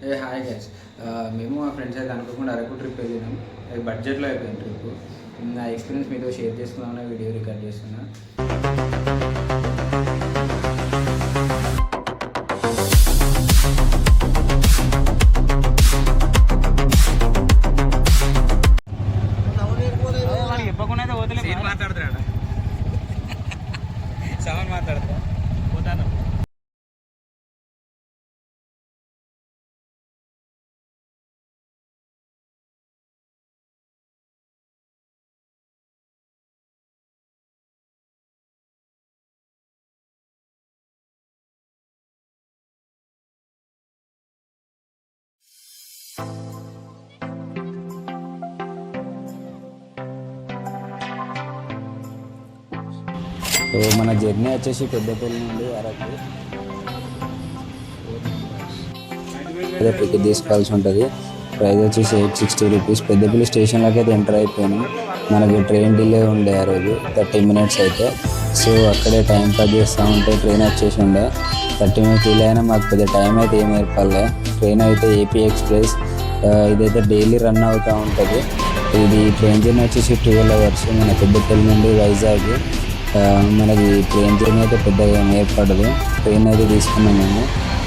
ఏ hi guys. మేము మా friends అయితే అనుకోకుండా అరకు ట్రిప్ వెళ్ళినాం. అది బడ్జెట్లో అయిపోయింది ట్రిప్. నా ఎక్స్పీరియన్స్ మీతో షేర్ చేసుకుందామని వీడియో రికార్డ్ చేస్తున్నా. మాట్లాడుతున్నాడు సవన్ మాట్లాడుతా పోతాను. సో మన జర్నీ వచ్చేసి పెద్దపల్లి నుండి అరకు టికెట్ తీసుకోవాల్సి ఉంటుంది. ప్రైస్ వచ్చేసి 860 రూపీస్. పెద్దపల్లి స్టేషన్లోకి అయితే ఎంటర్ అయిపోయాను. మనకి ట్రైన్ డిలే ఉండే ఆ రోజు 30 మినిట్స్ అయితే. సో అక్కడే టైం పాస్ చేస్తూ ఉంటే ట్రైన్ వచ్చేసి ఉండే 30 మినిట్స్ డిలే అయినా మాకు పెద్ద టైం అయితే ఏమి ఏర్పడలే. ట్రైన్ అయితే ఏపీ ఎక్స్ప్రెస్, ఇదైతే డైలీ రన్ అవుతూ ఉంటుంది. ఇది ట్రైన్ జర్నీ వచ్చేసి 12 అవర్స్ మన పెద్దపల్లి నుండి వైజాగ్. మనకి ట్రైన్ జర్నీ అయితే పెద్దగా ఏర్పడదు. ట్రైన్ అయితే తీసుకున్నాం మేము.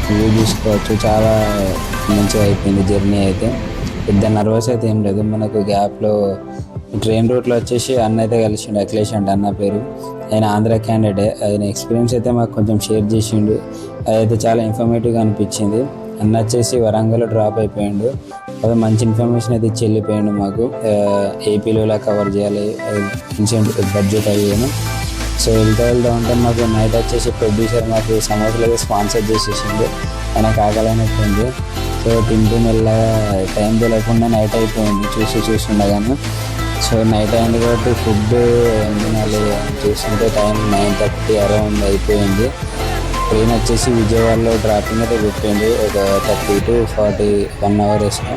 వ్యూ చూసుకోవచ్చు, చాలా మంచిగా అయిపోయింది జర్నీ అయితే. పెద్ద నర్వస్ అయితే ఏం లేదు. మనకు గ్యాప్లో ట్రైన్ రూట్లో వచ్చేసి అన్న అయితే కలిసిండు, అఖిలేష్ అంటే అన్న పేరు. ఆయన ఆంధ్ర క్యాండిడేట్. ఆయన ఎక్స్పీరియన్స్ అయితే మాకు కొంచెం షేర్ చేసిండు. అదైతే చాలా ఇన్ఫర్మేటివ్గా అనిపించింది. అన్న వచ్చేసి వరంగల్లో డ్రాప్ అయిపోయాడు. అది మంచి ఇన్ఫర్మేషన్ అయితే ఇచ్చి వెళ్ళిపోయాడు మాకు. ఏపీలో ఇలా కవర్ చేయాలి, మంచి బడ్జెట్ అయ్యాను. సో వెళ్తూ ఉంటే మాకు నైట్ వచ్చేసి ప్రొడ్యూసర్ మాకు సమోసాలు అయితే స్పాన్సర్ చేసేసిండు. ఆయనకు ఆకలైనట్టుంది. సో తింటూ మెల్లగా టైం తెలియకుండా నైట్ అయిపోయింది చూస్తుండగానే. సో నైట్ అయింది కాబట్టి ఫుడ్ తినాలి చూస్తుంటే టైం 9:30 అరౌండ్ అయిపోయింది. ట్రైన్ వచ్చేసి విజయవాడలో డ్రాపింగ్ అయితే పెట్టింది. ఒక 30 to 41 అవర్ వేసాం.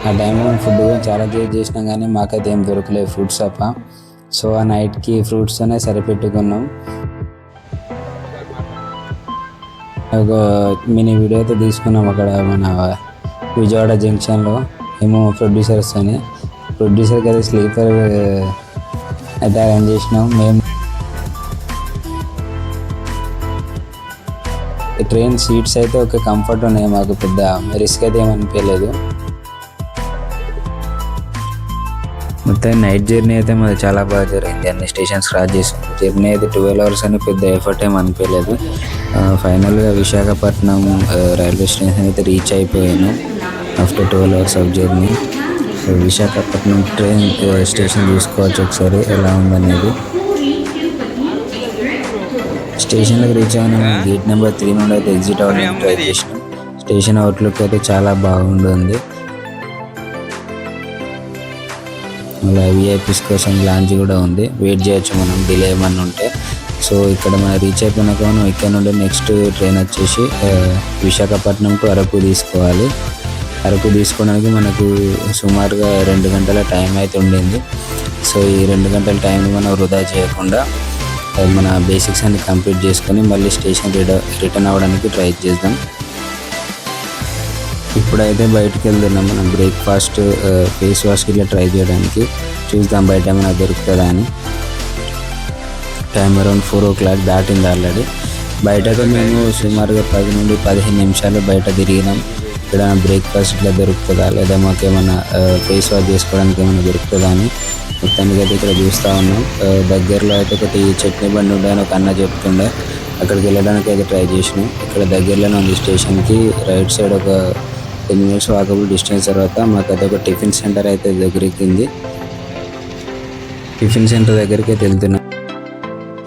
ఆ టైంలో ఫుడ్ చాలా చేసినాం కానీ మాకైతే ఏం దొరకలేదు ఫ్రూట్స్ తప్ప. సో ఆ నైట్కి ఫ్రూట్స్తోనే సరిపెట్టుకున్నాం. ఒక మినీ వీడియో అయితే తీసుకున్నాం అక్కడ మన విజయవాడ జంక్షన్లో. ఏమో ప్రొడ్యూసర్స్ అని, ప్రొడ్యూసర్కి అయితే స్లీపర్ అయితే అరేంజ్ చేసినాం. మేము ట్రైన్ సీట్స్ అయితే ఒక కంఫర్ట్ ఉన్నాయి, మాకు పెద్ద రిస్క్ అయితే ఏమనిపించలేదు. మొత్తం నైట్ జర్నీ అయితే మాది చాలా బాగా జరిగింది. అన్ని స్టేషన్స్ క్రాస్ చేసాం. జర్నీ అయితే 12 అవర్స్ అని పెద్ద ఎఫర్ట్ ఏం అనిపించలేదు. ఫైనల్గా విశాఖపట్నం రైల్వే స్టేషన్ అయితే రీచ్ అయిపోయాను after 12 hours of journey. So Visakhapatnam train station చూసుకోవచ్చు ఒకసారి ఎలా ఉందనేది. స్టేషన్లోకి రీచ్ అయినా గేట్ నెంబర్ 3 నుండి అయితే ఎగ్జిట్ అవ్వడానికి ట్రై చేసినాం. స్టేషన్ అవుట్లుక్ అయితే చాలా బాగుంటుంది. అలా విఐపీస్ కోసం లాంచ్ కూడా ఉంది, వెయిట్ చేయొచ్చు మనం డిలే ఏమన్నా ఉంటే. సో ఇక్కడ మనం రీచ్ అయిపోయినాక మనం ఇక్కడ నుండి నెక్స్ట్ ట్రైన్ వచ్చేసి విశాఖపట్నం టు అరకు తీసుకోవాలి. అరకు తీసుకోవడానికి మనకు సుమారుగా 2 గంటల టైం అయితే ఉండింది. సో ఈ 2 గంటల టైంని మనం వృధా చేయకుండా మన బేసిక్స్ అన్ని కంప్లీట్ చేసుకొని మళ్ళీ స్టేషన్ రిటర్న్ అవ్వడానికి ట్రై చేద్దాం. ఇప్పుడైతే బయటకు వెళ్తున్నాం మనం బ్రేక్ఫాస్ట్, ఫేస్ వాష్కి ఇట్లా ట్రై చేయడానికి. చూద్దాం బయట ఏమైనా దొరుకుతుందా అని. టైం అరౌండ్ 4 o'clock దాటింది ఆల్రెడీ. బయటతో మేము సుమారుగా 10 నుండి 15 నిమిషాలు బయట తిరిగినాం. ఇక్కడ బ్రేక్ఫాస్ట్ ఇట్లా దొరుకుతుందా లేదా మాకు ఏమైనా ఫేస్ వాష్ చేసుకోవడానికి ఏమైనా దొరుకుతుందా అని మొత్తానికి అయితే ఇక్కడ చూస్తూ ఉన్నాం. దగ్గరలో అయితే ఒకటి చట్నీ బండి ఉండే అని ఒక అన్న చెప్తుండే, అక్కడికి వెళ్ళడానికి అయితే ట్రై చేసినాం. ఇక్కడ దగ్గరలోనే ఉంది స్టేషన్కి. రైట్ సైడ్ ఒక 10 minutes వాకబుల్ డిస్టెన్స్ తర్వాత మాకు అయితే ఒక టిఫిన్ సెంటర్ అయితే దగ్గరికి ఉంది. టిఫిన్ సెంటర్ దగ్గరికి అయితే వెళ్తున్నాం.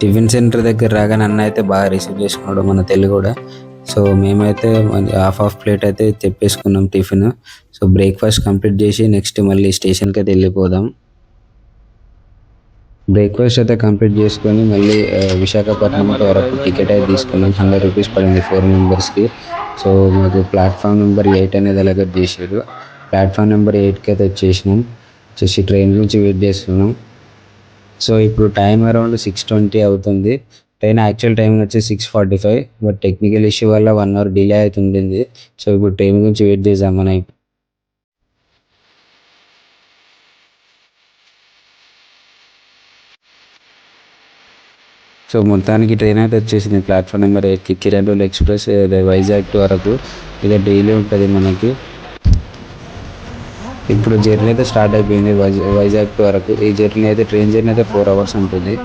టిఫిన్ సెంటర్ దగ్గర రాగానే అన్న అయితే బాగా రిసీవ్ చేసుకున్నాడు మన తెలుగు కూడా. సో మేమైతే హాఫ్ ప్లేట్ అయితే తెప్పేసుకున్నాం టిఫిన్. సో బ్రేక్ఫాస్ట్ కంప్లీట్ చేసి నెక్స్ట్ మళ్ళీ స్టేషన్కి అయితే వెళ్ళిపోదాం. బ్రేక్ఫాస్ట్ అయితే కంప్లీట్ చేసుకొని మళ్ళీ విశాఖపట్నం వరకు టికెట్ అయితే తీసుకున్నాం. 100 రూపీస్ పడింది 4 మెంబర్స్కి. సో మాకు ప్లాట్ఫామ్ నెంబర్ 8 అనేది అలగట్ చేశారు. ప్లాట్ఫామ్ నెంబర్ 8కి అయితే వచ్చేసినాం. వచ్చేసి ట్రైన్ గురించి వెయిట్ చేస్తున్నాం. సో ఇప్పుడు టైం అరౌండ్ 6:20 అవుతుంది. ట్రైన్ యాక్చువల్ టైం వచ్చి 6:45, బట్ టెక్నికల్ ఇష్యూ వల్ల 1 అవర్ డిలే అవుతుండింది. సో ఇప్పుడు ట్రైన్ గురించి వెయిట్ చేద్దాం మనం. సో మొత్తానికి ట్రైన్ అయితే వచ్చేసింది ప్లాట్ఫామ్ నెంబర్ 8కి. కిరణ్ ఎక్స్ప్రెస్ వైజాగ్ టు వరకు. ఇది డైలీ ఉంటుంది మనకి. ఇప్పుడు జర్నీ అయితే స్టార్ట్ అయిపోయింది వైజాగ్ టు వరకు. ఈ జర్నీ అయితే ట్రైన్ జర్నీ అయితే 4 అవర్స్ ఉంటుంది.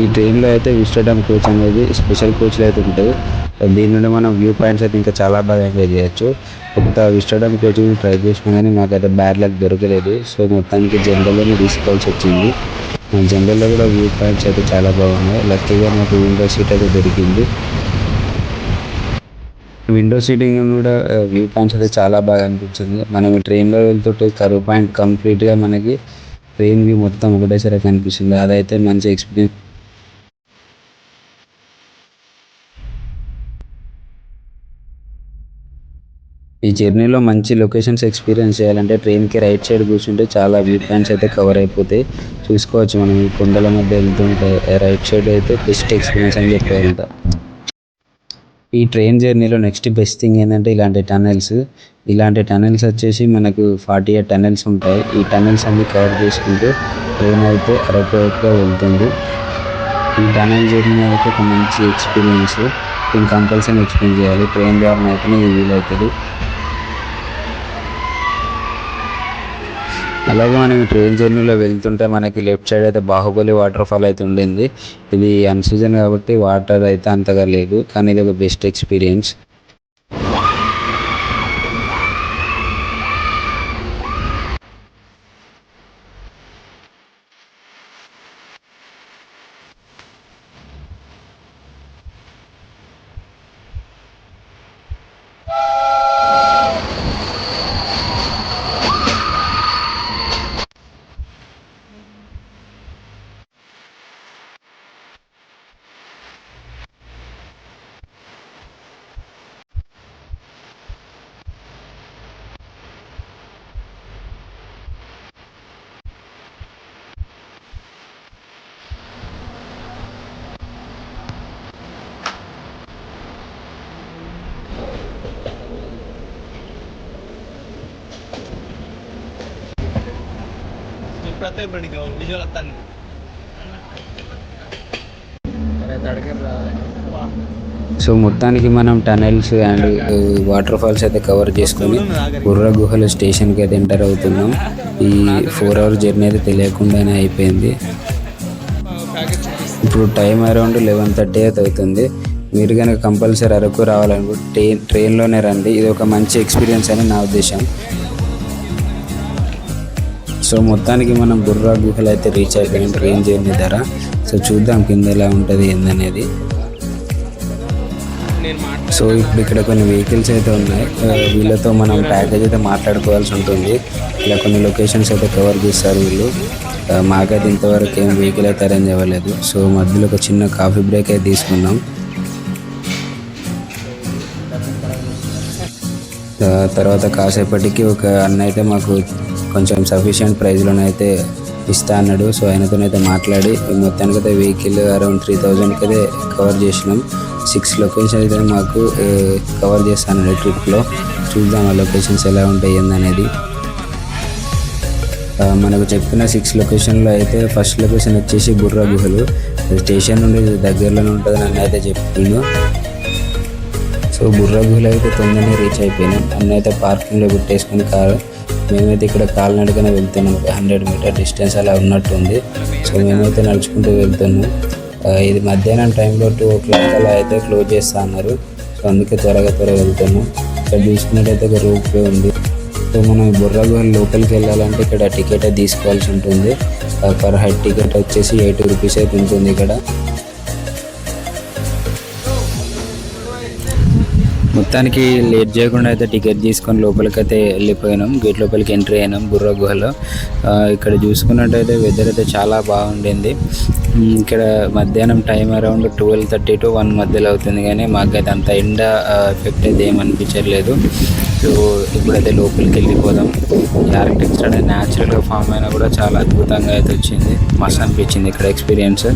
ఈ ట్రైన్లో అయితే విస్టడమ్ కోచ్ అనేది స్పెషల్ కోచ్లు అయితే ఉంటాయి. దీని నుండి మనం వ్యూ పాయింట్స్ అయితే ఇంకా చాలా బాగా ఎంజాయ్ చేయొచ్చు. కొత్త విస్టడమ్ కోచ్ ట్రై చేసినా కానీ మాకైతే బ్యాడ్ లక్ దొరకలేదు. సో మొత్తానికి జనరల్లోనే తీసుకోవాల్సి వచ్చింది. జనరల్లో కూడా వ్యూ పాయింట్స్ అయితే చాలా బాగున్నాయి. లక్కీగా నాకు విండో సీట్ అయితే దొరికింది. విండో సీటింగ్ కూడా వ్యూ పాయింట్స్ అయితే చాలా బాగా అనిపించింది. మనం ట్రైన్లో వెళ్తుంటే కర్వ్ పాయింట్ కంప్లీట్గా మనకి ట్రైన్ వ్యూ మొత్తం ఒకటేసారి కనిపిస్తుంది. అదైతే మంచి ఎక్స్పీరియన్స్. ఈ జర్నీలో మంచి లొకేషన్స్ ఎక్స్పీరియన్స్ చేయాలంటే ట్రైన్కి రైట్ సైడ్ కూర్చుంటే చాలా వ్యూ పాయింట్స్ అయితే కవర్ అయిపోతాయి. చూసుకోవచ్చు మనం ఈ కొండల మధ్య వెళ్తుంటే రైట్ సైడ్ అయితే బెస్ట్ ఎక్స్పీరియన్స్ అని చెప్పేంత. ఈ ట్రైన్ జర్నీలో నెక్స్ట్ బెస్ట్ థింగ్ ఏంటంటే ఇలాంటి టనెల్స్ వచ్చేసి మనకు 48 టనెల్స్ ఉంటాయి. ఈ టనెల్స్ అన్ని కవర్ చేసుకుంటూ ట్రైన్ అయితే అరకుగా వెళ్తుంది. ఈ టనెల్ జర్నీ అయితే ఒక మంచి ఎక్స్పీరియన్స్. దీన్ని కంపల్సరీ ఎక్స్పీరియన్స్ చేయాలి. ట్రైన్ ద్వారా అయితేనే ఇది వీలవుతుంది. అలాగే మనం ట్రైన్ జర్నీలో వెళ్తుంటే మనకి లెఫ్ట్ సైడ్ అయితే బాహుబలి వాటర్ ఫాల్ అయితే ఉండింది. ఇది అన్సీజన్ కాబట్టి వాటర్ అయితే అంతగా లేదు, కానీ ఇది ఒక బెస్ట్ ఎక్స్పీరియన్స్. సో మొత్తానికి మనం టనెల్స్ అండ్ వాటర్ ఫాల్స్ అయితే కవర్ చేసుకొని బుర్ర గుహల స్టేషన్కి అయితే ఎంటర్ అవుతున్నాం. ఈ 4 అవర్ జర్నీ అయితే తెలియకుండానే అయిపోయింది. ఇప్పుడు టైం అరౌండ్ 11:30 అయితే అవుతుంది. మీరు కనుక కంపల్సరీ అరకు రావాలనుకుంటే ట్రైన్లోనే రండి. ఇది ఒక మంచి ఎక్స్పీరియన్స్ అని నా ఉద్దేశం. సో మొత్తానికి మనం బుర్రా గుహలు అయితే రీచ్ అయిపోయాం ట్రైన్ జర్నీ ద్వారా. సో చూద్దాం కింద ఎలా ఉంటుంది ఏందనేది. సో ఇప్పుడు ఇక్కడ కొన్ని వెహికల్స్ అయితే ఉన్నాయి. వీళ్ళతో మనం ప్యాకేజ్ అయితే మాట్లాడుకోవాల్సి ఉంటుంది. ఇలా కొన్ని లొకేషన్స్ అయితే కవర్ చేస్తారు వీళ్ళు. మాకైతే ఇంతవరకు ఏం వెహికల్ అయితే అరేంజ్ అవ్వలేదు. సో మధ్యలో ఒక చిన్న కాఫీ బ్రేక్ అయితే తీసుకున్నాం. తర్వాత కాసేపటికి ఒక అన్న అయితే మాకు కొంచెం సఫిషియంట్ ప్రైస్లోనైతే ఇస్తా అన్నాడు. సో ఆయనతోనైతే మాట్లాడి మొత్తానికైతే వెహికల్ అరౌండ్ 3000కి అయితే కవర్ చేసినాం. 6 లొకేషన్స్ అయితే మాకు కవర్ చేస్తాను ట్రిప్లో. చూద్దాం ఆ లొకేషన్స్ ఎలా ఉంటాయి ఏందనేది. మనకు చెప్పిన 6 లొకేషన్లో అయితే ఫస్ట్ లొకేషన్ వచ్చేసి బుర్రా గుహలు. స్టేషన్ నుండి దగ్గరలోనే ఉంటుందని అన్న అయితే చెప్పిండు. సో బుర్రా గుహలు అయితే తొందరనే రీచ్ అయిపోయినాం. అన్న అయితే పార్కింగ్లో పెట్టేసుకుని కారు. మేమైతే ఇక్కడ కాలినడకనే వెళ్తున్నాం. 100 మీటర్ డిస్టెన్స్ అలా ఉన్నట్టుంది. సో మేమైతే నడుచుకుంటూ వెళ్తున్నాం. ఇది మధ్యాహ్నం టైంలో 2 o'clock అలా అయితే క్లోజ్ చేస్తా అన్నారు. సో అందుకే త్వరగా వెళ్తున్నాం. ఇక్కడ చూసుకున్నట్టయితే ఒక రోప్ వే ఉంది. సో మనం బుర్రా గుహల లోపలికి వెళ్ళాలంటే ఇక్కడ టికెట్ అయితే తీసుకోవాల్సి ఉంటుంది. పర్ హెడ్ టికెట్ వచ్చేసి 80 రూపీస్ అయితే ఉంటుంది ఇక్కడ. మొత్తానికి లేట్ చేయకుండా అయితే టికెట్ తీసుకొని లోపలికైతే వెళ్ళిపోయినాం. గేట్ లోపలికి ఎంట్రీ అయినాం బుర్రా గుహలో. ఇక్కడ చూసుకున్నట్టయితే వెదర్ అయితే చాలా బాగుండింది. ఇక్కడ మధ్యాహ్నం టైం అరౌండ్ 12:30 to 1 మధ్యలో అవుతుంది, కానీ మాకైతే అంత ఎండ ఎఫెక్ట్ అయితే ఏమనిపించట్లేదు. సో ఇప్పుడైతే లోపలికి వెళ్ళిపోదాం. ఆర్కిటెక్ట్ స్టడీ న్యాచురల్గా ఫామ్ అయినా కూడా చాలా అద్భుతంగా అయితే వచ్చింది. మస్తు అనిపించింది ఇక్కడ ఎక్స్పీరియన్స్.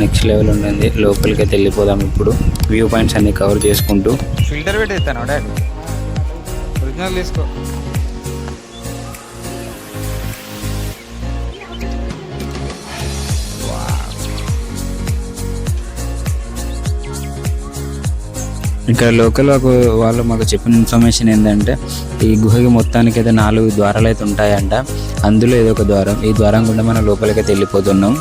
నెక్స్ట్ లెవెల్ ఉంటుంది. లోపలికి అయితే వెళ్ళిపోదాం ఇప్పుడు, వ్యూ పాయింట్స్ అన్ని కవర్ చేసుకుంటూ. ఫిల్టర్ పెట్టేస్తాను డాడీ, ఒరిజినల్ తీసుకో. ఇక్కడ లోకల్ వాళ్ళు మాకు చెప్పిన ఇన్ఫర్మేషన్ ఏంటంటే ఈ గుహకి మొత్తానికి అయితే 4 ద్వారాలు అయితే ఉంటాయంట. అందులో ఏదో ఒక ద్వారం, ఈ ద్వారం గుండా మనం లోపలికి అయితే వెళ్ళిపోతున్నాం.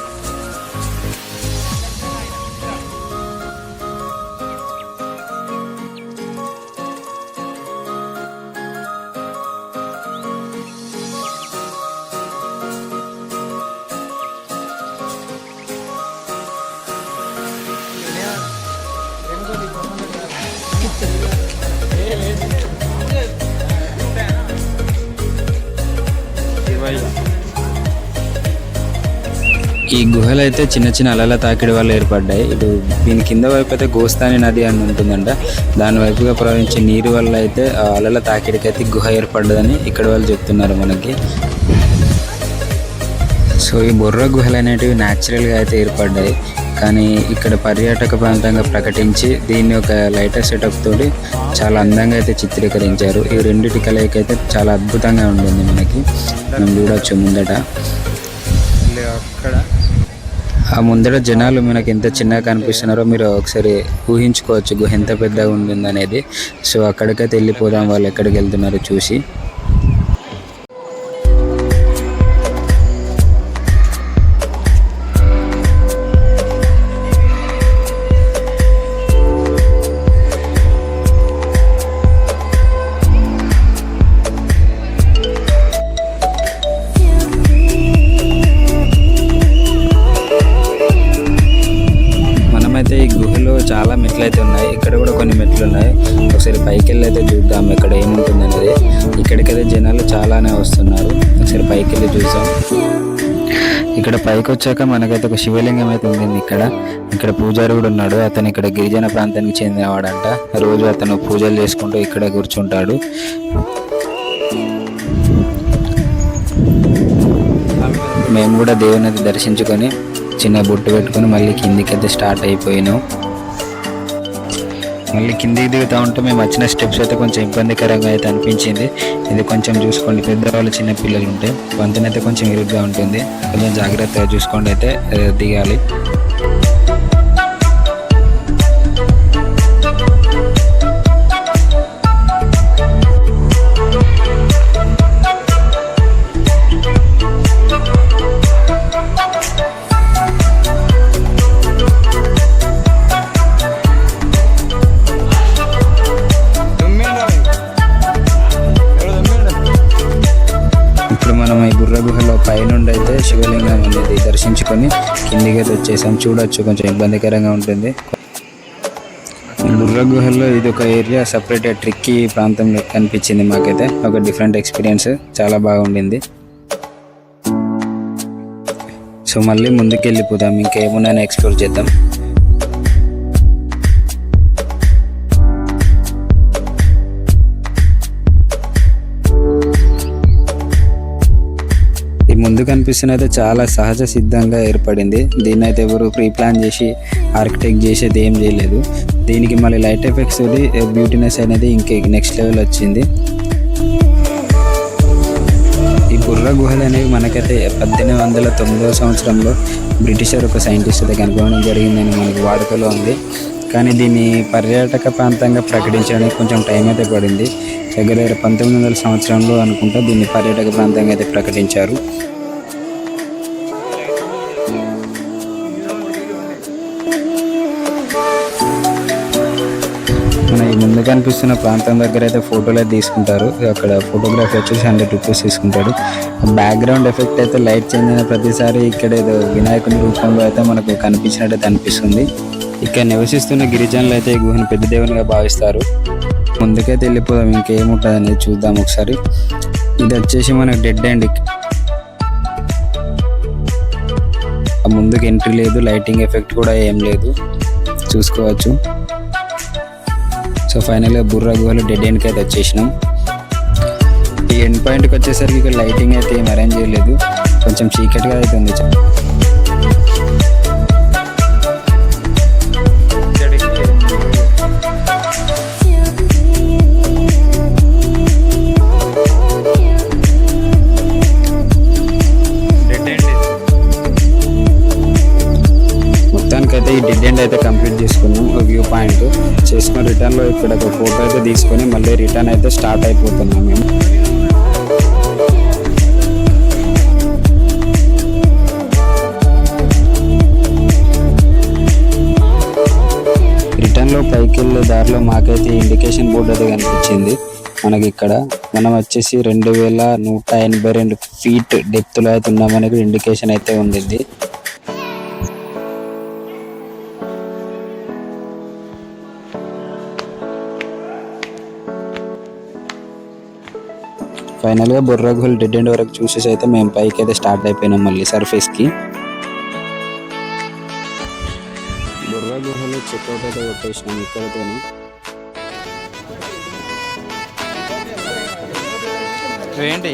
ఈ గుహలు అయితే చిన్న చిన్న అలల తాకిడి వల్ల ఏర్పడ్డాయి. ఇటు దీని కింద వైపు అయితే గోస్తాని నది అని ఉంటుందంట. దాని వైపుగా ప్రవహించే నీరు వల్ల అయితే ఆ అలల తాకిడికి అయితే గుహ ఏర్పడ్డదని ఇక్కడ వాళ్ళు చెప్తున్నారు మనకి. సో ఈ బొర్రా గుహలు అనేటివి న్యాచురల్గా అయితే ఏర్పడ్డాయి, కానీ ఇక్కడ పర్యాటక ప్రాంతంగా ప్రకటించి దీన్ని ఒక లైటర్ సెటప్ తోటి చాలా అందంగా అయితే చిత్రీకరించారు. ఈ రెండింటి కలయిక అయితే చాలా అద్భుతంగా ఉంటుంది. మనకి మనం చూడొచ్చు ముందట. అక్కడ ఆ ముందర జనాలు మనకి ఎంత చిన్నగా కనిపిస్తున్నారో మీరు ఒకసారి ఊహించుకోవచ్చు గుహ ఎంత పెద్దగా ఉంటుంది అనేది. సో అక్కడికైతే వెళ్ళిపోదాం, వాళ్ళు ఎక్కడికి వెళ్తున్నారో చూసి. అయితే ఈ గుహలో చాలా మెట్లు అయితే ఉన్నాయి. ఇక్కడ కూడా కొన్ని మెట్లు ఉన్నాయి. ఒకసారి పైకి వెళ్ళి అయితే చూద్దాం ఇక్కడ ఏముంటుంది అనేది. ఇక్కడికైతే జనాలు చాలానే వస్తున్నారు. ఒకసారి పైకి వెళ్ళి చూద్దాం. ఇక్కడ పైకి వచ్చాక మనకైతే ఒక శివలింగం అయితే ఉంటుంది. ఇక్కడ పూజారి కూడా ఉన్నాడు. అతను ఇక్కడ గిరిజన ప్రాంతానికి చెందినవాడంట. రోజు అతను పూజలు చేసుకుంటూ ఇక్కడ కూర్చుంటాడు. మేము కూడా దేవుని దర్శించుకొని చిన్న బొట్టు పెట్టుకొని మళ్ళీ కిందికైతే స్టార్ట్ అయిపోయినాం. మళ్ళీ కిందికి దిగుతూ ఉంటే మేము వచ్చిన స్టెప్స్ అయితే కొంచెం ఇబ్బందికరంగా అయితే అనిపించింది. ఇది కొంచెం చూసుకోండి, పెద్దవాళ్ళు చిన్న పిల్లలు ఉంటే వంతెనైతే కొంచెం ఇరుగ్గా ఉంటుంది. కొంచెం జాగ్రత్తగా చూసుకోండి అయితే దిగాలి. బుర్ర గుహలో పైనుండి అయితే శివలింగం అనేది దర్శించుకొని కిందికి అయితే వచ్చేసాం. చూడొచ్చు కొంచెం ఇబ్బందికరంగా ఉంటుంది. బుర్ర గుహలో ఇది ఒక ఏరియా సపరేట్ ట్రిక్కీ ప్రాంతంలో కనిపించింది మాకైతే. ఒక డిఫరెంట్ ఎక్స్పీరియన్స్, చాలా బాగుండింది. సో మళ్ళీ ముందుకు వెళ్ళిపోదాం, ఇంకేమున్నా ఎక్స్ప్లోర్ చేద్దాం. ఈ ముందు కనిపిస్తున్నది చాలా సహజ సిద్ధంగా ఏర్పడింది. దీన్ని అయితే ఎవరు ప్రీ ప్లాన్ చేసి ఆర్కిటెక్ట్ చేసేది ఏం చేయలేదు. దీనికి మళ్ళీ లైట్ ఎఫెక్ట్స్ బ్యూటీనెస్ అనేది ఇంకే నెక్స్ట్ లెవెల్ వచ్చింది. ఈ బుర్ర గుహలు అనేవి మనకైతే 1809వ సంవత్సరంలో బ్రిటిషర్ ఒక సైంటిస్ట్ అయితే కనుగొనడం జరిగిందని మనకి వాడుకలో ఉంది. కానీ దీన్ని పర్యాటక ప్రాంతంగా ప్రకటించడానికి కొంచెం టైం అయితే పడింది. దగ్గర 1900 సంవత్సరంలో అనుకుంటా దీన్ని పర్యాటక ప్రాంతంగా అయితే ప్రకటించారు. మన ఈ ముందు కనిపిస్తున్న ప్రాంతం దగ్గర అయితే ఫోటోలు అయితే తీసుకుంటారు. అక్కడ ఫోటోగ్రఫీ వచ్చేసి 100 రూపీస్ తీసుకుంటాడు. బ్యాక్గ్రౌండ్ ఎఫెక్ట్ అయితే లైట్ చేంజ్ అయిన ప్రతిసారి ఇక్కడ ఏదో వినాయకుని రూపంలో అయితే మనకు కనిపించినట్టు అనిపిస్తుంది. ఇక్కడ నివసిస్తున్న గిరిజనులు అయితే ఈ గుహను పెద్ద దేవునిగా భావిస్తారు. ముందుకైతే వెళ్ళిపోదాం, ఇంకేముంటుంది అనేది చూద్దాం ఒకసారి. ఇది వచ్చేసి మనకు డెడ్ ఎండ్. ముందుకు ఎంట్రీ లేదు, లైటింగ్ ఎఫెక్ట్ కూడా ఏం లేదు, చూసుకోవచ్చు. సో ఫైనల్గా బుర్ర గుహలో డెడ్ ఎండ్కి అయితే వచ్చేసినాం. ఈ ఎండ్ పాయింట్కి వచ్చేసరికి ఇక్కడ లైటింగ్ అయితే ఏం అరేంజ్ చేయలేదు, కొంచెం చీకటిగా అయితే ఉంది. చేసుకున్నాం వ్యూ పాయింట్ చేసుకుని రిటర్న్లో ఇక్కడ ఒక ఫోటో అయితే తీసుకొని మళ్ళీ రిటర్న్ అయితే స్టార్ట్ అయిపోతున్నాం మేము. రిటర్న్లో పైకి వెళ్ళే దారిలో మాకైతే ఇండికేషన్ బోర్డు అయితే కనిపించింది. మనకి ఇక్కడ మనం వచ్చేసి 2182 ఫీట్ డెప్త్లో అయితే ఉన్నామని ఇండికేషన్ అయితే ఉండింది. ఫైనల్గా బొర్రా గుహల్ డెడ్ ఎండ్ వరకు చూసేసి అయితే మేము పైకి అయితే స్టార్ట్ అయిపోయినాం మళ్ళీ సర్ఫేస్కి. బొర్రా గుహలో చెక్అవుట్ అయితే కొట్టేసినాం ఇక్కడతోని. ఏంటి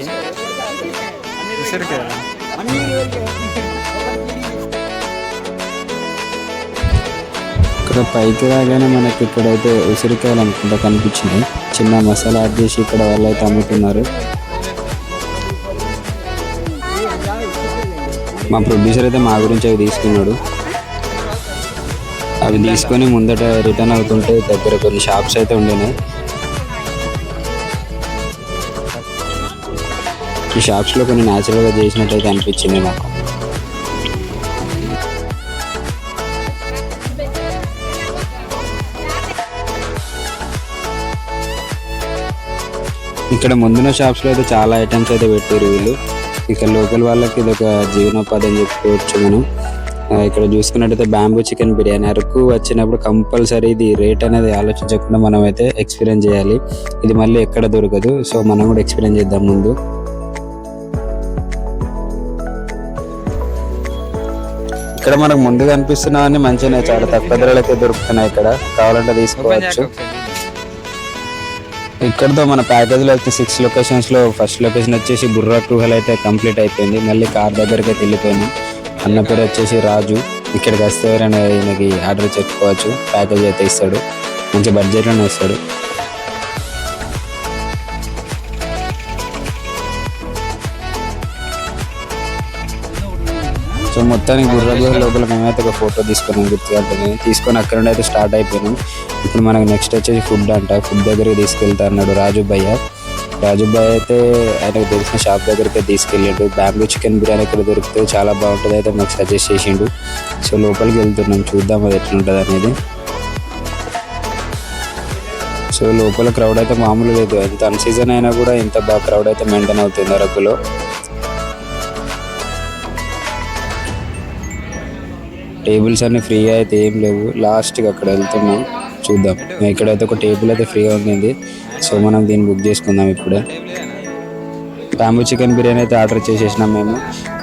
ఇక్కడ పైకి రాగానే మనకి ఇక్కడైతే ఉసిరికాయలు అనుకుంటా కనిపించినాయి. చిన్న మసాలా యాడ్ చేసి ఇక్కడ వాళ్ళు అయితే అమ్ముతున్నారు. మా ప్రొడ్యూసర్ అయితే మా గురించి అవి తీసుకున్నాడు. అవి తీసుకొని ముందట రిటర్న్ అవుతుంటే దగ్గర కొన్ని షాప్స్ అయితే ఉండినాయి. ఈ షాప్స్లో కొన్ని న్యాచురల్గా చేసినట్టయితే అనిపించింది నాకు. ఇక్కడ ముందున్న షాప్స్లో అయితే చాలా ఐటమ్స్ అయితే పెట్టారు వీళ్ళు. ఇక్కడ లోకల్ వాళ్ళకి ఇది ఒక జీవనోపాధి అని చెప్పుకోవచ్చు మనం. ఇక్కడ చూసుకున్నట్టయితే బ్యాంబూ చికెన్ బిర్యానీ అరకు వచ్చినప్పుడు కంపల్సరీ ఇది రేట్ అనేది ఆలోచించకుండా మనం అయితే ఎక్స్పీరియన్స్ చేయాలి. ఇది మళ్ళీ ఎక్కడ దొరకదు. సో మనం కూడా ఎక్స్పీరియన్స్ చేద్దాం ముందు. ఇక్కడ మనకు ముందుగా అనిపిస్తున్నామని మంచిగా చాలా తక్కువ ధరలైతే దొరుకుతున్నాయి. ఇక్కడ కావాలంటే తీసుకోవచ్చు. ఇక్కడతో మన ప్యాకేజ్లో అయితే 6 లొకేషన్స్లో ఫస్ట్ లొకేషన్ వచ్చేసి బుర్రా గుహల్ అయితే కంప్లీట్ అయిపోయింది. మళ్ళీ కార్ దగ్గరికి అయితే వెళ్ళిపోయినాం. అన్న పేరు వచ్చేసి రాజు. ఇక్కడికి వస్తే ఎవరైనా ఈయనకి ఆర్డర్ చెప్పుకోవచ్చు. ప్యాకేజ్ అయితే ఇస్తాడు, మంచి బడ్జెట్లోనే ఇస్తాడు. సో మొత్తానికి బుర్రా గుహ లోపల మేమైతే ఒక ఫోటో తీసుకున్నాం గుర్తుగా తీసుకొని అక్కడ నుండి అయితే స్టార్ట్ అయిపోయినాం. ఇప్పుడు మనకు నెక్స్ట్ వచ్చేసి ఫుడ్ అంట. ఫుడ్ దగ్గరికి తీసుకెళ్తా అన్నాడు రాజు భయ్య. రాజు భయ్య అయితే ఆయనకు తెలిసిన షాప్ దగ్గరికి తీసుకెళ్ళాడు. బ్యాంబూ చికెన్ బిర్యానీ ఇక్కడ దొరికితే చాలా బాగుంటుంది అయితే మాకు సజెస్ట్ చేసిండు. సో లోపలికి వెళ్తున్నాం, చూద్దాం అది ఎట్లుంటుంది అనేది. సో లోపల క్రౌడ్ అయితే మామూలు లేదు. ఎంత అన్ సీజన్ అయినా కూడా ఇంత బాగా క్రౌడ్ అయితే మెయింటైన్ అవుతుంది అరకులో. టేబుల్స్ అన్ని ఫ్రీగా అయితే ఏం లేవు. లాస్ట్కి అక్కడ వెళ్తున్నాం, చూద్దాం. ఇక్కడైతే ఒక టేబుల్ అయితే ఫ్రీగా ఉంది. సో మనం దీన్ని బుక్ చేసుకుందాం ఇప్పుడే. బ్యాంబూ చికెన్ బిర్యానీ అయితే ఆర్డర్ చేసేసినాం మేము.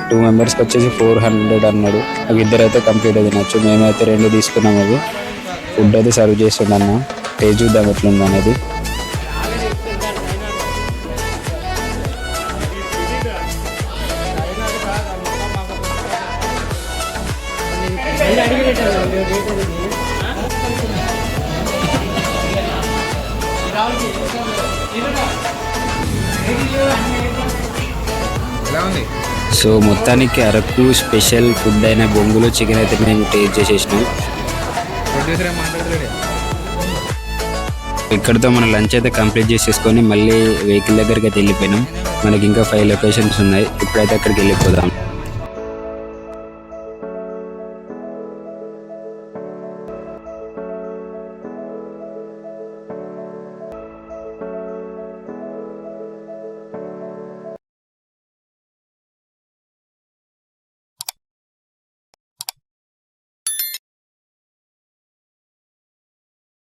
2 మెంబర్స్కి వచ్చేసి 400 అన్నాడు. అవి ఇద్దరైతే కంప్లీట్ అయితే తినచ్చు. మేమైతే 2 తీసుకున్నాం. అవి ఫుడ్ అయితే సర్వ్ చేస్తుండన్న. టేస్ట్ చూద్దాం ఎట్లుంది అనేది. సో మొత్తానికి అరకు స్పెషల్ ఫుడ్ అయిన బొంగులో చికెన్ అయితే మేము టేస్ట్ చేసేసినాం. ఇక్కడితో మన లంచ్ అయితే కంప్లీట్ చేసేసుకొని మళ్ళీ వెహికల్ దగ్గరికి అయితే వెళ్ళిపోయినాం. మనకి ఇంకా 5 లొకేషన్స్ ఉన్నాయి. ఇప్పుడైతే అక్కడికి వెళ్ళిపోదాం.